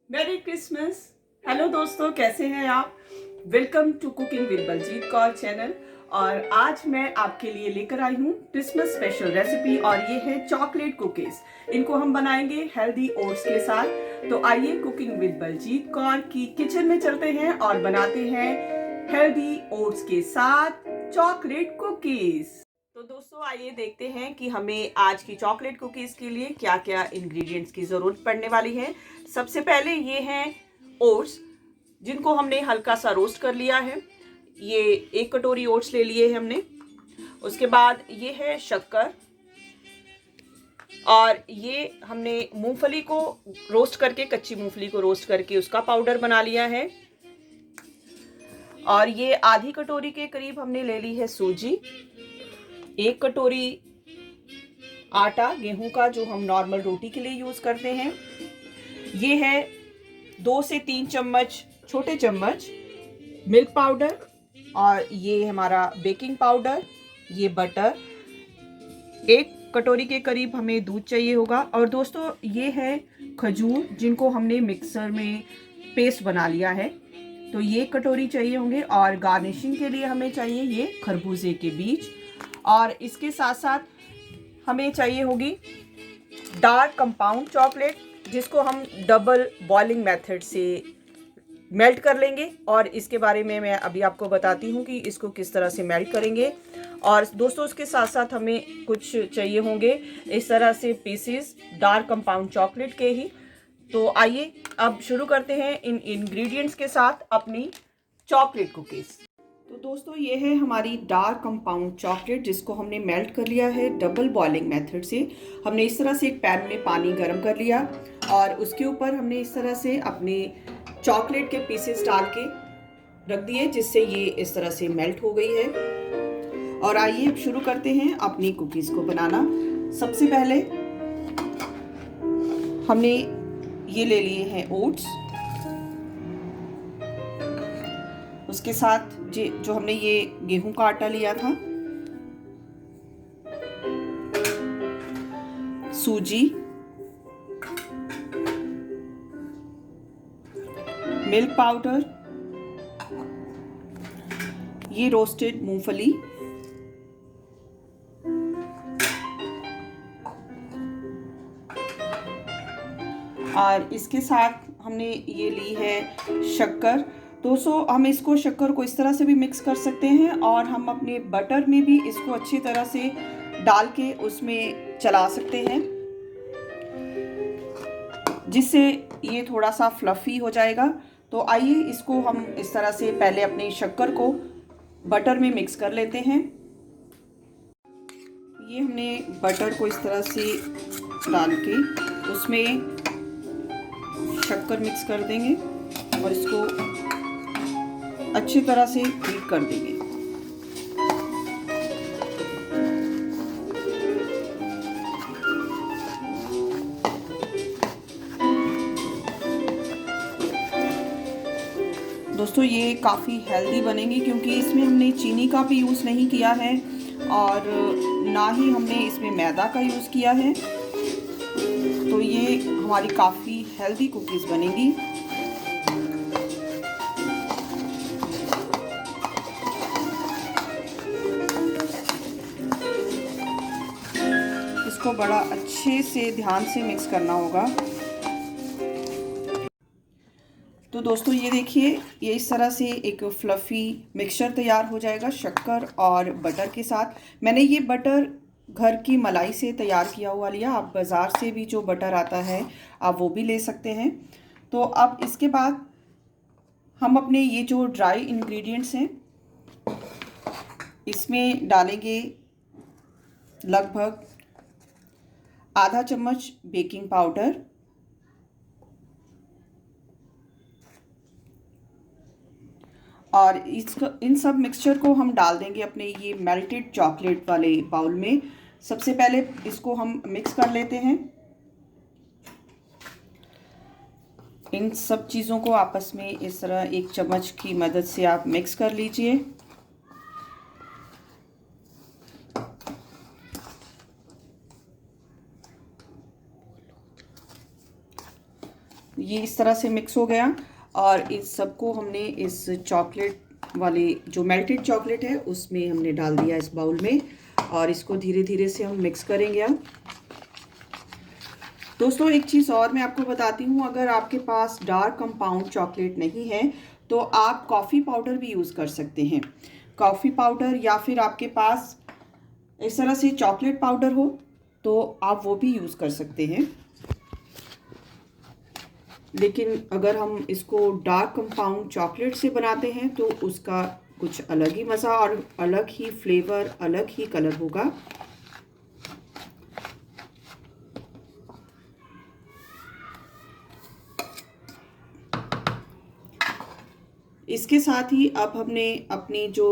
मेरी Christmas. Hello दोस्तों, कैसे हैं आप? Welcome to cooking with Baljeet Kaur channel. और आज मैं आपके लिए लेकर आई हूँ क्रिसमस स्पेशल रेसिपी और ये है चॉकलेट कुकीज। इनको हम बनाएंगे हेल्दी ओट्स के साथ। तो आइए कुकिंग विद बलजीत कौर की किचन में चलते हैं और बनाते हैं हेल्दी ओट्स के साथ चॉकलेट कुकीज। तो दोस्तों आइए देखते हैं कि हमें आज की चॉकलेट कुकीज के लिए क्या क्या इंग्रेडिएंट्स की जरूरत पड़ने वाली है। सबसे पहले ये हैं ओट्स, जिनको हमने हल्का सा रोस्ट कर लिया है। ये 1 कटोरी ओट्स ले लिए हैं हमने। उसके बाद ये है शक्कर, और ये हमने मूंगफली को रोस्ट करके, कच्ची मूंगफली को रोस्ट करके उसका पाउडर बना लिया है। और ये आधी कटोरी के करीब हमने ले ली है सूजी। 1 कटोरी आटा गेहूं का, जो हम नॉर्मल रोटी के लिए यूज करते हैं। ये है 2 से 3 चम्मच, छोटे चम्मच मिल्क पाउडर। और ये हमारा बेकिंग पाउडर, ये बटर। 1 कटोरी के करीब हमें दूध चाहिए होगा। और दोस्तों ये है खजूर, जिनको हमने मिक्सर में पेस्ट बना लिया है। तो ये 1 कटोरी चाहिए होंगे। और गार्निशिंग के लिए हमें चाहिए ये खरबूजे के बीज। और इसके साथ साथ हमें चाहिए होगी डार्क कंपाउंड चॉकलेट, जिसको हम डबल बॉइलिंग मेथड से मेल्ट कर लेंगे। और इसके बारे में मैं अभी आपको बताती हूँ कि इसको किस तरह से मेल्ट करेंगे। और दोस्तों उसके साथ साथ हमें कुछ चाहिए होंगे इस तरह से पीसेस डार्क कंपाउंड चॉकलेट के ही। तो आइए अब शुरू करते हैं इन इंग्रेडिएंट्स के साथ अपनी चॉकलेट कुकीज़। तो दोस्तों ये है हमारी डार्क कंपाउंड चॉकलेट, जिसको हमने मेल्ट कर लिया है डबल बॉइलिंग मेथड से। हमने इस तरह से एक पैन में पानी गर्म कर लिया और उसके ऊपर हमने इस तरह से अपने चॉकलेट के पीसेस डाल के रख दिए, जिससे ये इस तरह से मेल्ट हो गई है। और आइए अब शुरू करते हैं अपनी कुकीज़ को बनाना। सबसे पहले हमने ये ले लिए हैं ओट्स। उसके साथ जो हमने ये गेहूं का आटा लिया था, सूजी, मिल्क पाउडर, ये रोस्टेड मूंगफली, और इसके साथ हमने ये ली है शक्कर। दोस्तों हम इसको शक्कर को इस तरह से भी मिक्स कर सकते हैं और हम अपने बटर में भी इसको अच्छी तरह से डाल के उसमें चला सकते हैं, जिससे ये थोड़ा सा फ्लफी हो जाएगा। तो आइए इसको हम इस तरह से पहले अपने शक्कर को बटर में मिक्स कर लेते हैं। ये हमने बटर को इस तरह से डाल के उसमें शक्कर मिक्स कर देंगे और इसको अच्छी तरह से बीट कर देंगे। दोस्तों ये काफ़ी हेल्दी बनेंगी, क्योंकि इसमें हमने चीनी का भी यूज़ नहीं किया है और ना ही हमने इसमें मैदा का यूज़ किया है। तो ये हमारी काफ़ी हेल्दी कुकीज़ बनेगी। इसको बड़ा अच्छे से ध्यान से मिक्स करना होगा। तो दोस्तों ये देखिए, ये इस तरह से एक फ्लफ़ी मिक्सचर तैयार हो जाएगा शक्कर और बटर के साथ। मैंने ये बटर घर की मलाई से तैयार किया हुआ लिया। आप बाज़ार से भी जो बटर आता है आप वो भी ले सकते हैं। तो अब इसके बाद हम अपने ये जो ड्राई इंग्रेडिएंट्स हैं इसमें डालेंगे लगभग आधा चम्मच बेकिंग पाउडर, और इन सब मिक्सचर को हम डाल देंगे अपने ये मेल्टेड चॉकलेट वाले बाउल में। सबसे पहले इसको हम मिक्स कर लेते हैं। इन सब चीज़ों को आपस में इस तरह एक चम्मच की मदद से आप मिक्स कर लीजिए। ये इस तरह से मिक्स हो गया और इस सबको हमने इस चॉकलेट वाले जो मेल्टेड चॉकलेट है उसमें हमने डाल दिया इस बाउल में और इसको धीरे धीरे से हम मिक्स करेंगे। अब दोस्तों एक चीज़ और मैं आपको बताती हूँ, अगर आपके पास डार्क कंपाउंड चॉकलेट नहीं है तो आप कॉफ़ी पाउडर भी यूज़ कर सकते हैं। कॉफ़ी पाउडर या फिर आपके पास इस तरह से चॉकलेट पाउडर हो तो आप वो भी यूज़ कर सकते हैं। लेकिन अगर हम इसको डार्क कंपाउंड चॉकलेट से बनाते हैं तो उसका कुछ अलग ही मज़ा और अलग ही फ्लेवर, अलग ही कलर होगा। इसके साथ ही अब हमने अपनी जो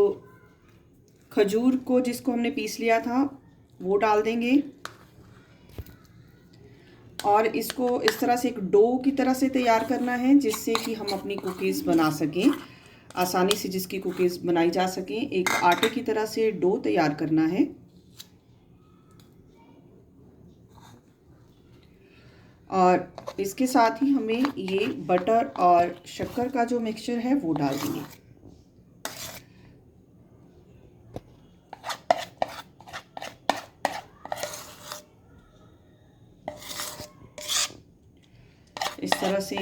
खजूर को जिसको हमने पीस लिया था वो डाल देंगे और इसको इस तरह से एक डो की तरह से तैयार करना है जिससे कि हम अपनी कुकीज़ बना सकें आसानी से, जिसकी कुकीज़ बनाई जा सकें। एक आटे की तरह से डो तैयार करना है और इसके साथ ही हमें ये बटर और शक्कर का जो मिक्सचर है वो डाल देंगे। इस तरह से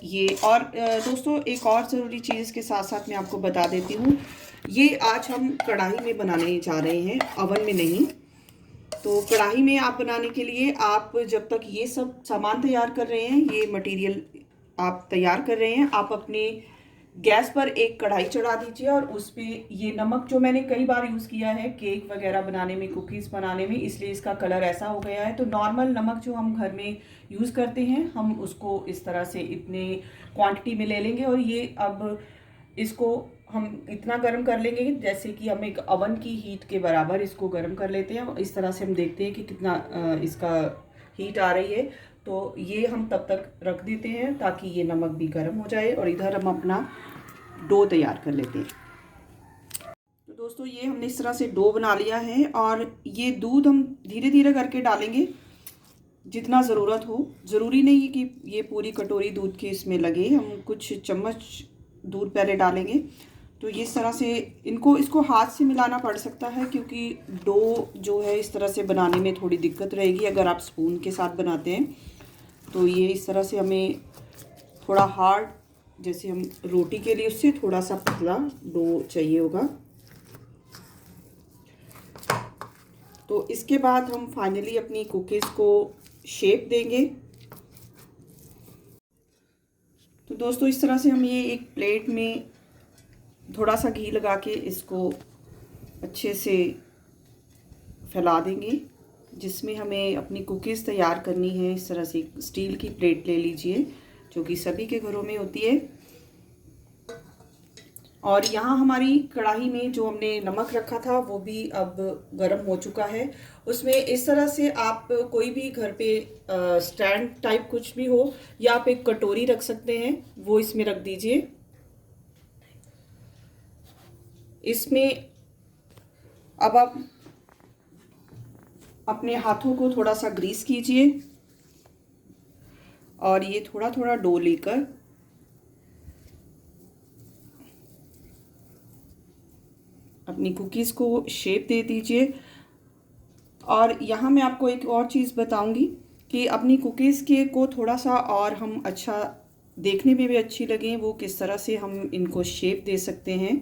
ये और दोस्तों एक और ज़रूरी चीज़ इसके साथ साथ मैं आपको बता देती हूँ, ये आज हम कढ़ाई में बनाने जा रहे हैं, ओवन में नहीं। तो कढ़ाई में आप बनाने के लिए आप जब तक ये सब सामान तैयार कर रहे हैं, ये मटेरियल आप तैयार कर रहे हैं, आप अपने गैस पर एक कढ़ाई चढ़ा दीजिए और उस पर ये नमक जो मैंने कई बार यूज़ किया है केक वगैरह बनाने में, कुकीज़ बनाने में, इसलिए इसका कलर ऐसा हो गया है। तो नॉर्मल नमक जो हम घर में यूज़ करते हैं हम उसको इस तरह से इतने क्वांटिटी में ले लेंगे और ये अब इसको हम इतना गर्म कर लेंगे जैसे कि हम एक ओवन की हीट के बराबर इसको गर्म कर लेते हैं। इस तरह से हम देखते हैं कि कितना इसका हीट आ रही है। तो ये हम तब तक रख देते हैं ताकि ये नमक भी गर्म हो जाए और इधर हम अपना डो तैयार कर लेते हैं। तो दोस्तों ये हमने इस तरह से डो बना लिया है और ये दूध हम धीरे धीरे करके डालेंगे जितना ज़रूरत हो। ज़रूरी नहीं कि ये पूरी कटोरी दूध के इसमें लगे, हम कुछ चम्मच दूध पहले डालेंगे। तो ये इस तरह से इसको हाथ से मिलाना पड़ सकता है क्योंकि डो जो है इस तरह से बनाने में थोड़ी दिक्कत रहेगी अगर आप स्पून के साथ बनाते हैं। तो ये इस तरह से हमें थोड़ा हार्ड, जैसे हम रोटी के लिए उससे थोड़ा सा पतला डो चाहिए होगा। तो इसके बाद हम फाइनली अपनी कुकीज़ को शेप देंगे। तो दोस्तों इस तरह से हम ये एक प्लेट में थोड़ा सा घी लगा के इसको अच्छे से फैला देंगे जिसमें हमें अपनी कुकीज़ तैयार करनी है। इस तरह से स्टील की प्लेट ले लीजिए जो कि सभी के घरों में होती है। और यहाँ हमारी कढ़ाई में जो हमने नमक रखा था वो भी अब गर्म हो चुका है। उसमें इस तरह से आप कोई भी घर पे स्टैंड टाइप कुछ भी हो या आप एक कटोरी रख सकते हैं, वो इसमें रख दीजिए। इसमें अब आप अपने हाथों को थोड़ा सा ग्रीस कीजिए और ये थोड़ा थोड़ा डो लेकर अपनी कुकीज़ को शेप दे दीजिए। और यहाँ मैं आपको एक और चीज़ बताऊंगी कि अपनी कुकीज़ के को थोड़ा सा और हम अच्छा देखने में भी अच्छी लगें, वो किस तरह से हम इनको शेप दे सकते हैं।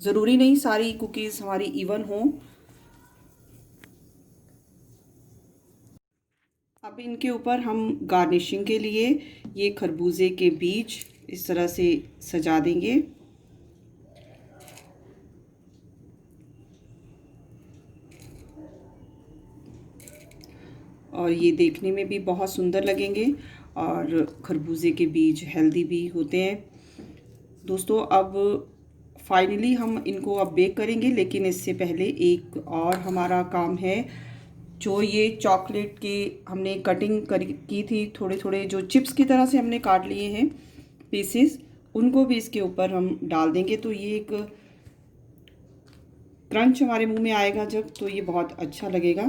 ज़रूरी नहीं सारी कुकीज़ हमारी इवन हो। अब इनके ऊपर हम गार्निशिंग के लिए ये खरबूजे के बीज इस तरह से सजा देंगे। और ये देखने में भी बहुत सुंदर लगेंगे और खरबूजे के बीज हेल्दी भी होते हैं। दोस्तों अब फाइनली हम इनको अब बेक करेंगे, लेकिन इससे पहले एक और हमारा काम है। जो ये चॉकलेट के हमने कटिंग की थी, थोड़े थोड़े जो चिप्स की तरह से हमने काट लिए हैं पीसेस, उनको भी इसके ऊपर हम डाल देंगे। तो ये एक क्रंच हमारे मुंह में आएगा जब, तो ये बहुत अच्छा लगेगा।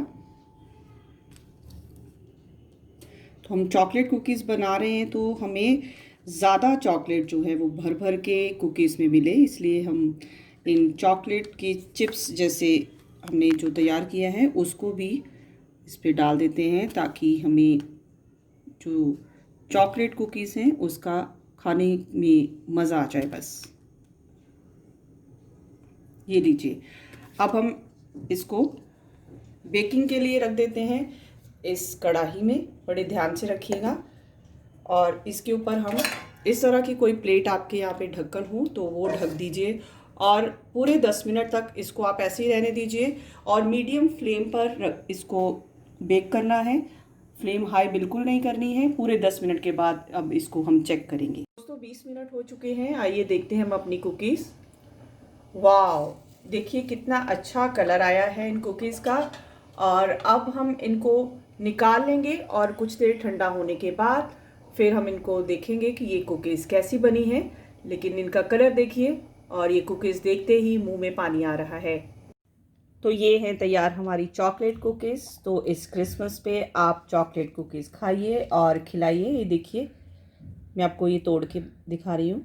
तो हम चॉकलेट कुकीज़ बना रहे हैं, तो हमें ज़्यादा चॉकलेट जो है वो भर भर के कुकीज़ में मिले, इसलिए हम इन चॉकलेट की चिप्स जैसे हमने जो तैयार किया है उसको भी इस पे डाल देते हैं, ताकि हमें जो चॉकलेट कुकीज़ हैं उसका खाने में मज़ा आ जाए। बस ये लीजिए। अब हम इसको बेकिंग के लिए रख देते हैं इस कढ़ाई में, बड़े ध्यान से रखिएगा। और इसके ऊपर हम इस तरह की कोई प्लेट आपके यहाँ पे ढक्कन हो तो वो ढक दीजिए, और पूरे 10 मिनट तक इसको आप ऐसे ही रहने दीजिए। और मीडियम फ्लेम पर इसको बेक करना है, फ्लेम हाई बिल्कुल नहीं करनी है। पूरे 10 मिनट के बाद अब इसको हम चेक करेंगे। दोस्तों 20 मिनट हो चुके हैं, आइए देखते हैं हम अपनी कुकीज़। वाव, देखिए कितना अच्छा कलर आया है इन कुकीज़ का। और अब हम इनको निकाल लेंगे और कुछ देर ठंडा होने के बाद फिर हम इनको देखेंगे कि ये कुकीज़ कैसी बनी है। लेकिन इनका कलर देखिए, और ये कुकीज़ देखते ही मुंह में पानी आ रहा है। तो ये हैं तैयार हमारी चॉकलेट कुकीज़। तो इस क्रिसमस पे आप चॉकलेट कुकीज़ खाइए और खिलाइए। ये देखिए, मैं आपको ये तोड़ के दिखा रही हूँ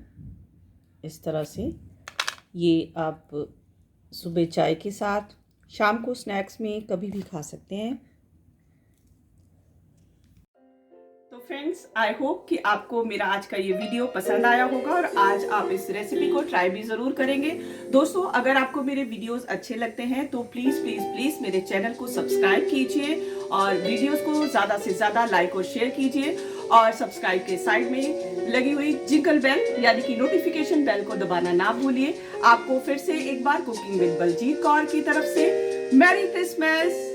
इस तरह से। ये आप सुबह चाय के साथ, शाम को स्नैक्स में कभी भी खा सकते हैं। तो फ्रेंड्स, आई होप कि आपको मेरा आज का ये वीडियो पसंद आया होगा और आज आप इस रेसिपी को ट्राई भी ज़रूर करेंगे। दोस्तों, अगर आपको मेरे वीडियोस अच्छे लगते हैं तो प्लीज़ प्लीज़ प्लीज़ मेरे चैनल को सब्सक्राइब कीजिए और वीडियोस को ज़्यादा से ज़्यादा लाइक और शेयर कीजिए। और सब्सक्राइब के साइड में लगी हुई जिंगल बेल यानी कि नोटिफिकेशन बेल को दबाना ना भूलिए। आपको फिर से एक बार कुकिंग विद बलजीत कौर की तरफ से मैरी क्रिसमस।